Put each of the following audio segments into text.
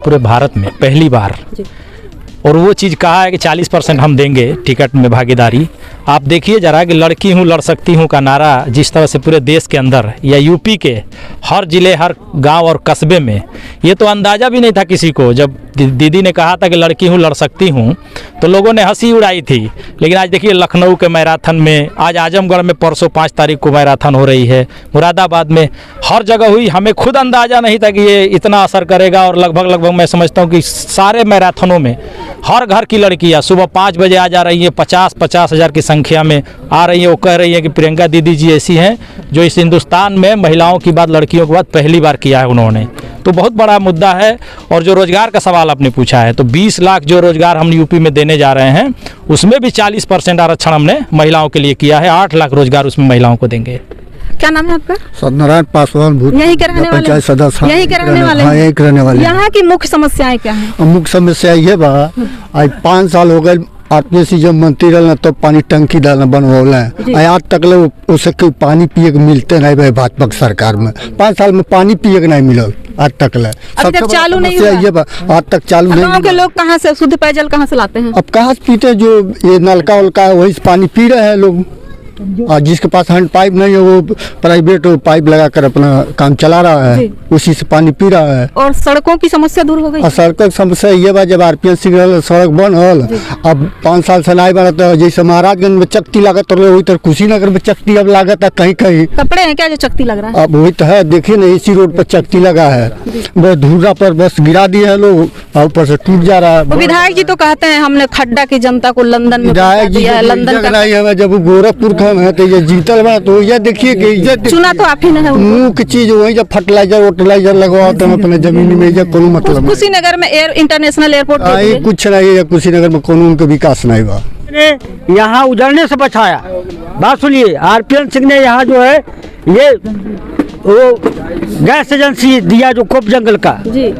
पूरे भारत में पहली बार, और वो चीज़ कहा है कि 40% हम देंगे टिकट में भागीदारी। आप देखिए ज़रा कि लड़की हूँ लड़ सकती हूँ का नारा जिस तरह से पूरे देश के अंदर या यूपी के हर ज़िले हर गांव और कस्बे में, ये तो अंदाज़ा भी नहीं था किसी को। जब दीदी ने कहा था कि लड़की हूँ लड़ सकती हूँ तो लोगों ने हंसी उड़ाई थी, लेकिन आज देखिए लखनऊ के मैराथन में, आज आजमगढ़ में परसों 5 तारीख को मैराथन हो रही है, मुरादाबाद में, हर जगह हुई। हमें खुद अंदाज़ा नहीं था कि ये इतना असर करेगा, और लगभग मैं समझता हूँ कि सारे मैराथनों में हर घर की लड़कियाँ सुबह 5 बजे आ जा रही हैं, 50 हज़ार की संख्या में आ रही है। वो कह रही है कि प्रियंका दीदी जी ऐसी हैं जो इस हिंदुस्तान में महिलाओं की बात, लड़कियों की बात पहली बार किया है उन्होंने। तो बहुत बड़ा मुद्दा है। और जो रोज़गार का सवाल आपने पूछा है, तो 20 लाख जो रोज़गार हम यूपी में देने जा रहे हैं, उसमें भी 40% आरक्षण हमने महिलाओं के लिए किया है। 8 लाख रोज़गार उसमें महिलाओं को देंगे। क्या नाम है आपका? सत्यनारायण पासवान, भूत यही करने वाले, पंचायत सदस्य, यही करने वाले, हाँ यही करने वाले। यहाँ की मुख्य समस्याएं क्या हैं? मुख्य समस्या ये बा, आज 5 साल हो गए आरपीएससी जब मंत्री रहना तो पानी टंकी डालना बनवौला है, आज तक ले उसे कोई पानी पिए के मिलते नहीं भाई। भाजपा की सरकार में 5 साल में पानी पिए के नहीं मिलल आज तक ले। अभी तक चालू नहीं हुआ ये बा, आज तक चालू नहीं। गाँव के लोग कहाँ से शुद्ध पेयजल कहाँ से लाते हैं? अब कहाँ से पीते, जो ये नलका उलका है वही से पानी पी रहे हैं लोग। और जिसके पास हैंड पाइप नहीं है वो प्राइवेट पाइप लगाकर अपना काम चला रहा है, उसी से पानी पी रहा है। और सड़कों की समस्या दूर हो गई? और सड़कों की समस्या ये बा, जब आरपीएससी सड़क बनल, अब 5 साल से नहीं बना, तो जैसे महाराजगंज में चक्ति लागत रहे वही तरह कुशीनगर में चक्ति अब लागत है कहीं कहीं। कपड़े हैं क्या जो चक्ति लग रहा है? अब वही तो है, देखिए ना इसी रोड पर चक्ति लगा है, बस धूरा पर बस गिरा दिए हैं लोग और ऊपर से टूट जा रहा है। विधायक जी तो कहते हैं हमने खड्डा की जनता को लंदन में विधायक जी लंदन का नहीं है, जब गोरखपुर का है तो ये जीतल बा, तो ये देखिए कि ये चुना तो आप ही ने है। मुख्य चीज वही जब फर्टिलाइजर लगवाते हैं अपने जमीन में, ये कोनो मतलब नहीं। कुशीनगर में इंटरनेशनल एयरपोर्ट कुछ नहीं है, कुशीनगर में कोनो उनका विकास नहीं हुआ। यहाँ उजड़ने से बचाया। बात सुनिए, आरपीएन सिंह ने यहाँ जो है ये वो गैस एजेंसी दिया जो कोप जंगल का जी,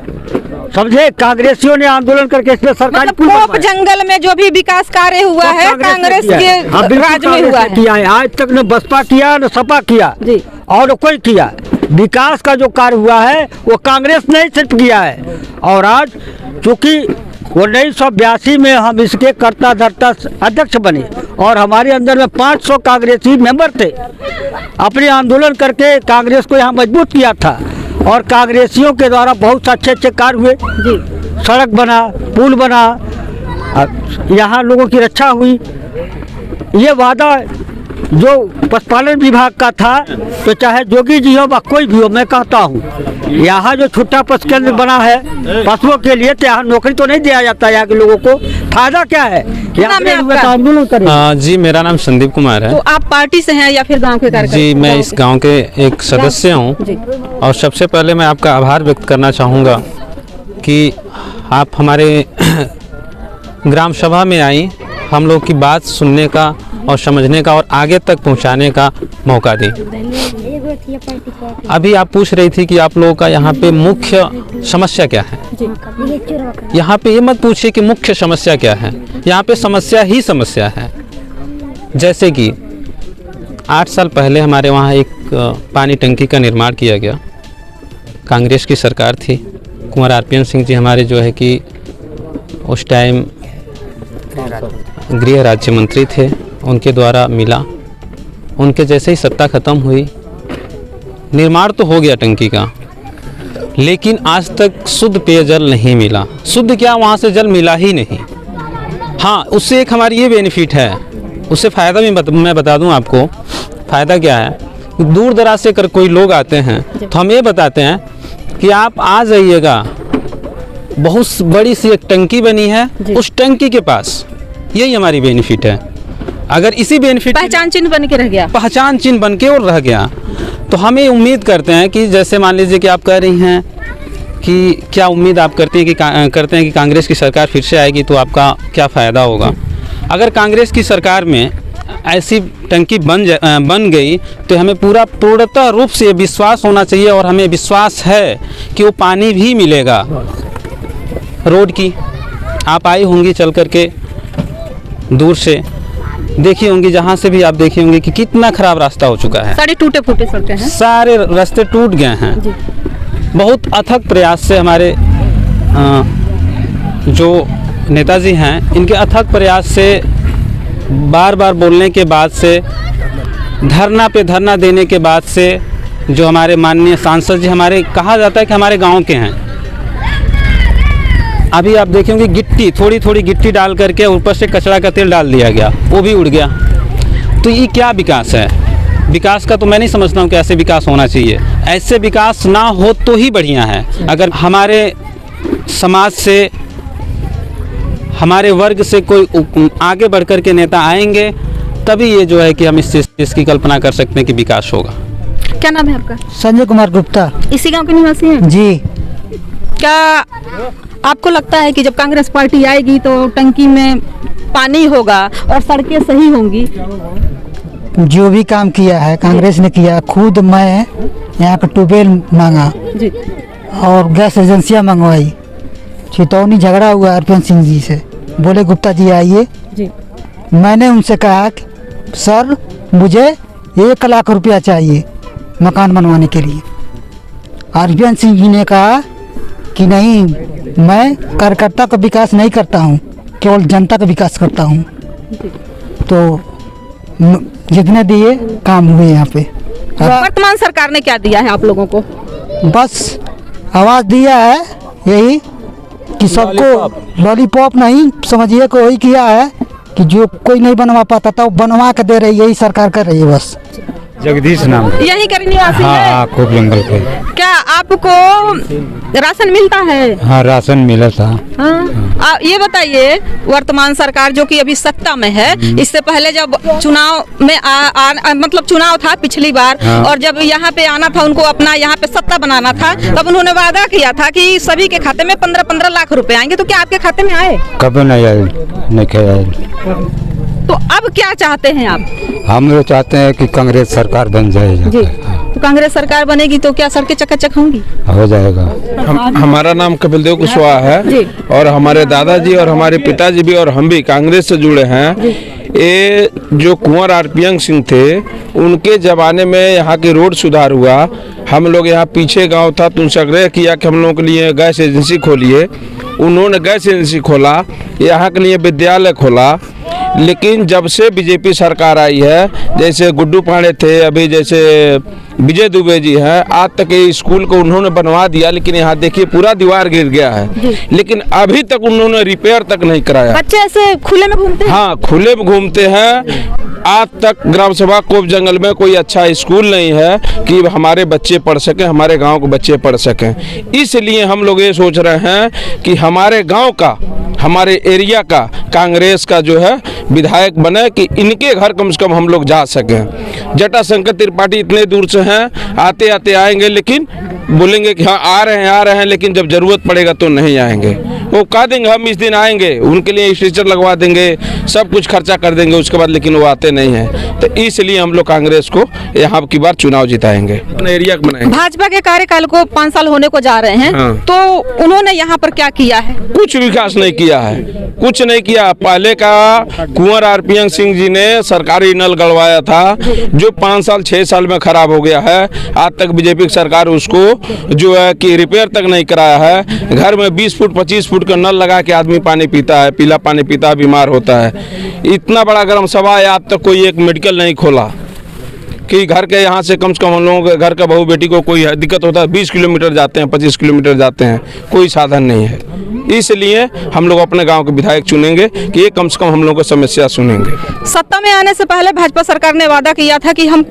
समझे। कांग्रेसियों ने आंदोलन करके इसमें सरकारी मतलब कोप जंगल में जो भी विकास कार्य हुआ है कांग्रेस के राज में हुआ है। किया है, आज तक न बसपा किया न सपा किया जी, और कोई किया। विकास का जो कार्य हुआ है वो कांग्रेस ने सिर्फ किया है। और आज चूंकि 1982 में हम इसके कर्ता धर्ता अध्यक्ष बने और हमारे अंदर में 500 कांग्रेसी मेंबर थे, अपने आंदोलन करके कांग्रेस को यहाँ मजबूत किया था। और कांग्रेसियों के द्वारा बहुत अच्छे अच्छे कार्य हुए जी, सड़क बना, पुल बना, यहाँ लोगों की रक्षा हुई। ये वादा जो पशुपालन विभाग का था, तो चाहे जोगी जी हो व कोई भी हो, मैं कहता हूँ यहाँ जो छुट्टा पशु केंद्र बना है पशुओं के लिए, तो यहाँ नौकरी तो नहीं दिया जाता। यहाँ के लोगों को फायदा क्या है? आंदोलन करें। जी, मेरा नाम संदीप कुमार है। तो आप पार्टी से हैं या फिर गांव के कार्यकर्ता? जी, मैं इस गांव के एक सदस्य हूं। और सबसे पहले मैं आपका आभार व्यक्त करना चाहूँगा कि आप हमारे ग्राम सभा में आई, हम लोग की बात सुनने का और समझने का और आगे तक पहुंचाने का मौका दी। अभी आप पूछ रही थी कि आप लोगों का यहाँ पे मुख्य समस्या क्या है। यहाँ पे ये मत पूछिए कि मुख्य समस्या क्या है, यहाँ पे समस्या ही समस्या है। जैसे कि 8 साल पहले हमारे वहाँ एक पानी टंकी का निर्माण किया गया, कांग्रेस की सरकार थी। कुंवर आरपीएन सिंह जी हमारे जो है कि उस टाइम गृह राज्य मंत्री थे, उनके द्वारा मिला। उनके जैसे ही सत्ता ख़त्म हुई, निर्माण तो हो गया टंकी का, लेकिन आज तक शुद्ध पेयजल नहीं मिला। शुद्ध क्या, वहाँ से जल मिला ही नहीं। हाँ, उससे एक हमारी ये बेनिफिट है, उससे फ़ायदा भी मैं बता दूँ आपको। फ़ायदा क्या है, दूर दराज से कर कोई लोग आते हैं तो हम ये बताते हैं कि आप आ जाइएगा, बहुत बड़ी सी एक टंकी बनी है उस टंकी के पास। यही हमारी बेनिफिट है। अगर इसी बेनिफिट पहचान चिन्ह बन के रह गया, पहचान चिन्ह बन के और रह गया, तो हमें उम्मीद करते हैं कि जैसे मान लीजिए कि आप कह रही हैं कि क्या उम्मीद आप करते हैं कि कांग्रेस की सरकार फिर से आएगी तो आपका क्या फ़ायदा होगा। अगर कांग्रेस की सरकार में ऐसी टंकी बन गई तो हमें पूर्णतः रूप से विश्वास होना चाहिए, और हमें विश्वास है कि वो पानी भी मिलेगा। रोड की आप आई होंगी चल करके, दूर से देखी होंगी, जहाँ से भी आप देखी होंगी कि कितना खराब रास्ता हो चुका है। सारे टूटे फूटे सड़कें हैं, सारे रास्ते टूट गए हैं। बहुत अथक प्रयास से हमारे जो नेताजी हैं, इनके अथक प्रयास से, बार बार बोलने के बाद से, धरना पे धरना देने के बाद से, जो हमारे माननीय सांसद जी, हमारे कहा जाता है कि हमारे गांव के हैं। अभी आप देखेंगे गिट्टी, थोड़ी थोड़ी गिट्टी डाल करके ऊपर से कचरा का तेल डाल दिया गया, वो भी उड़ गया। तो ये क्या विकास है? विकास का तो मैं नहीं समझता हूँ कि ऐसे विकास होना चाहिए। ऐसे विकास ना हो तो ही बढ़िया है। अगर हमारे समाज से, हमारे वर्ग से कोई आगे बढ़ कर के नेता आएंगे, तभी ये जो है कि हम इस चीज़ की कल्पना कर सकते हैं कि विकास होगा। क्या नाम है आपका? संजय कुमार गुप्ता। इसी गांव के निवासी हैं जी। क्या आपको लगता है कि जब कांग्रेस पार्टी आएगी तो टंकी में पानी होगा और सड़कें सही होंगी? जो भी काम किया है कांग्रेस ने किया। खुद मैं यहाँ का ट्यूबवेल मांगा जी, और गैस एजेंसियाँ मंगवाई। चितौनी झगड़ा हुआ अर्पण सिंह जी से, बोले गुप्ता जी आइए जी। मैंने उनसे कहा कि सर मुझे 1 लाख रुपया चाहिए मकान बनवाने के लिए। अर्पण सिंह जी ने कहा कि नहीं, मैं कार्यकर्ता का विकास नहीं करता हूँ, केवल जनता का विकास करता हूँ। तो जितने दिए काम हुए यहाँ पे। वर्तमान सरकार ने क्या दिया है आप लोगों को? बस आवाज़ दिया है यही कि सबको लॉलीपॉप नहीं समझिए, को वही किया है कि जो कोई नहीं बनवा पाता था वो बनवा के दे रही है, यही सरकार कर रही है बस। जगदीश नाम। यहीं का निवासी है? हाँ, खूब जंगल पे। क्या आपको राशन मिलता है? हाँ, राशन मिला था। हाँ। ये बताइए, वर्तमान सरकार जो कि अभी सत्ता में है, इससे पहले जब चुनाव में मतलब चुनाव था पिछली बार, हाँ। और जब यहाँ पे आना था, उनको अपना यहाँ पे सत्ता बनाना था, तब उन्होंने वादा किया था कि सभी के खाते में 15-15 लाख रुपए आएंगे। तो क्या आपके खाते में आए? कभी नहीं आए, नहीं आए। तो अब क्या चाहते हैं आप? हम लोग चाहते हैं कि कांग्रेस सरकार बन जाए। जी, तो कांग्रेस सरकार बनेगी तो क्या सड़कें चकाचक होंगी? हो जाएगा। हमारा नाम कपिल देव कुशवाहा है और हमारे दादाजी और हमारे पिताजी भी और हम भी कांग्रेस से जुड़े हैं। ये जो कुंवर आरपीएन सिंह थे, उनके ज़माने में यहाँ की रोड सुधार हुआ। हम लोग यहाँ पीछे गांव था तो उनसे आग्रह किया कि हम लोगों के लिए गैस एजेंसी खोलिए। उन्होंने गैस एजेंसी खोला, यहाँ के लिए विद्यालय खोला। लेकिन जब से बीजेपी सरकार आई है, जैसे गुड्डू पांडे थे, अभी जैसे विजय दुबे जी हैं, आज तक ये स्कूल को उन्होंने बनवा दिया, लेकिन यहाँ देखिए पूरा दीवार गिर गया है, लेकिन अभी तक उन्होंने रिपेयर तक नहीं कराया। बच्चे ऐसे खुले में घूमते हैं? हाँ, खुले में घूमते हैं। आज तक ग्राम सभा कोप जंगल में कोई अच्छा स्कूल नहीं है कि हमारे बच्चे पढ़ सकें, हमारे गांव के बच्चे पढ़ सकें। इसलिए हम लोग ये सोच रहे हैं कि हमारे गांव का, हमारे एरिया का कांग्रेस का जो है विधायक बने, कि इनके घर कम से कम हम लोग जा सकें। जटाशंकर त्रिपाठी इतने दूर से हैं, आते आते आएंगे, लेकिन बोलेंगे कि हाँ आ रहे हैं, लेकिन जब ज़रूरत पड़ेगा तो नहीं आएंगे। वो कह देंगे हम इस दिन आएंगे, उनके लिए स्ट्रेचर लगवा देंगे, सब कुछ खर्चा कर देंगे उसके बाद, लेकिन वो आते नहीं हैं। तो इसलिए हम लोग कांग्रेस को यहाँ की बार चुनाव जिताएंगे, अपने एरिया को बनाएंगे। भाजपा के कार्यकाल को 5 साल होने को जा रहे हैं, हाँ। तो उन्होंने यहाँ पर क्या किया है? कुछ विकास नहीं किया है, कुछ नहीं किया। पहले का कुंवर आरपीएन सिंह जी ने सरकारी नल गड़वाया था, जो 5 साल 6 साल में खराब हो गया है। आज तक बीजेपी की सरकार उसको जो है कि रिपेयर तक नहीं कराया है। घर में 20 फुट 25 फुट का नल लगा के आदमी पानी पीता है, पीला पानी पीता है, बीमार होता है। इतना बड़ा ग्राम सभा है, आज तक कोई एक मेडिकल नहीं खोला कि घर के यहाँ से कम हम लोगों के घर का बहू बेटी को कोई दिक्कत होता है 20 किलोमीटर जाते हैं, 25 किलोमीटर जाते हैं, कोई साधन नहीं है। इसलिए हम लोग अपने गांव के विधायक चुनेंगे कि ये कम से कम हम लोगों की समस्या सुनेंगे। सत्ता में आने से पहले भाजपा सरकार ने वादा किया था कि हम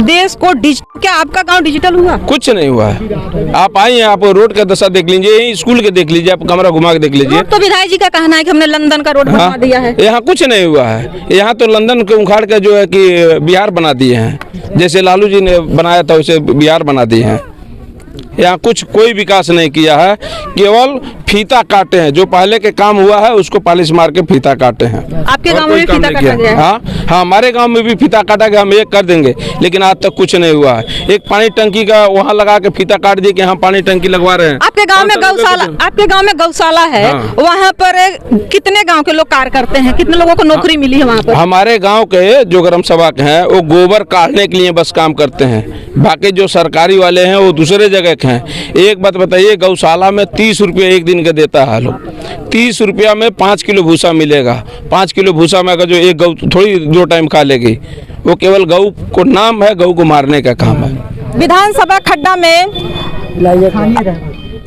देश को क्या आपका गांव डिजिटल हुआ? कुछ नहीं हुआ है। आप आइए, आप रोड का दशा देख लीजिए, स्कूल के देख लीजिए, आप कैमरा घुमा के देख लीजिए। तो विधायक जी का कहना है कि हमने लंदन का रोड बनवा दिया है। यहाँ कुछ नहीं हुआ है। यहाँ तो लंदन के उखाड़ के जो है कि बिहार बना दिए हैं, जैसे लालू जी ने बनाया था वैसे बिहार बना दिए हैं। यहाँ कुछ कोई विकास नहीं किया है, केवल फीता काटे हैं। जो पहले के काम हुआ है उसको पॉलिश मार के फीता काटे हैं। आपके गांव में भी फीता काटा गया है? हाँ, हमारे गांव में भी फीता काटा गया, हम एक कर देंगे, लेकिन आज तक कुछ नहीं हुआ है। एक पानी टंकी का वहाँ लगा के फीता काट दिए कि हम पानी टंकी लगवा रहे हैं। आपके गांव में गौशाला है, वहाँ पर कितने गाँव के लोग कार्य करते हैं? कितने लोगों को नौकरी मिली है वहाँ पर? हमारे गाँव के जो ग्राम सभा के हैं वो गोबर काटने के लिए बस काम करते हैं। बाकी जो सरकारी वाले हैं वो दूसरे जगह के हैं। एक बात बताइए, गौशाला में 30 रुपये एक दिन का देता है लोग, 30 रुपया में 5 किलो भूसा मिलेगा। 5 किलो भूसा में अगर जो एक गौ थोड़ी 2 टाइम खा लेगी, वो केवल गऊ को नाम है, गऊ को मारने का काम है। विधानसभा खड्डा में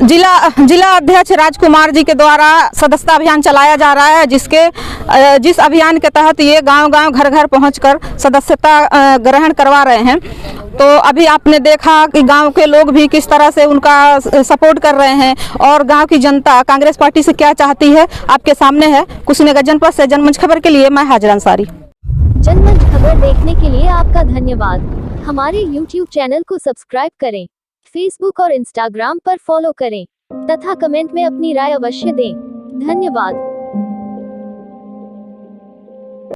जिला अध्यक्ष राजकुमार जी के द्वारा सदस्यता अभियान चलाया जा रहा है, जिस अभियान के तहत ये गांव-गांव घर-घर पहुंचकर सदस्यता ग्रहण करवा रहे हैं। तो अभी आपने देखा कि गांव के लोग भी किस तरह से उनका सपोर्ट कर रहे हैं और गांव की जनता कांग्रेस पार्टी से क्या चाहती है आपके सामने है। कुशीनगर जनपद से जनमंच खबर के लिए मैं हाजरा अंसारी। जनमंच खबर देखने के लिए आपका धन्यवाद। हमारे YouTube चैनल को सब्सक्राइब करें, फेसबुक और इंस्टाग्राम पर फॉलो करें तथा कमेंट में अपनी राय अवश्य दें। धन्यवाद।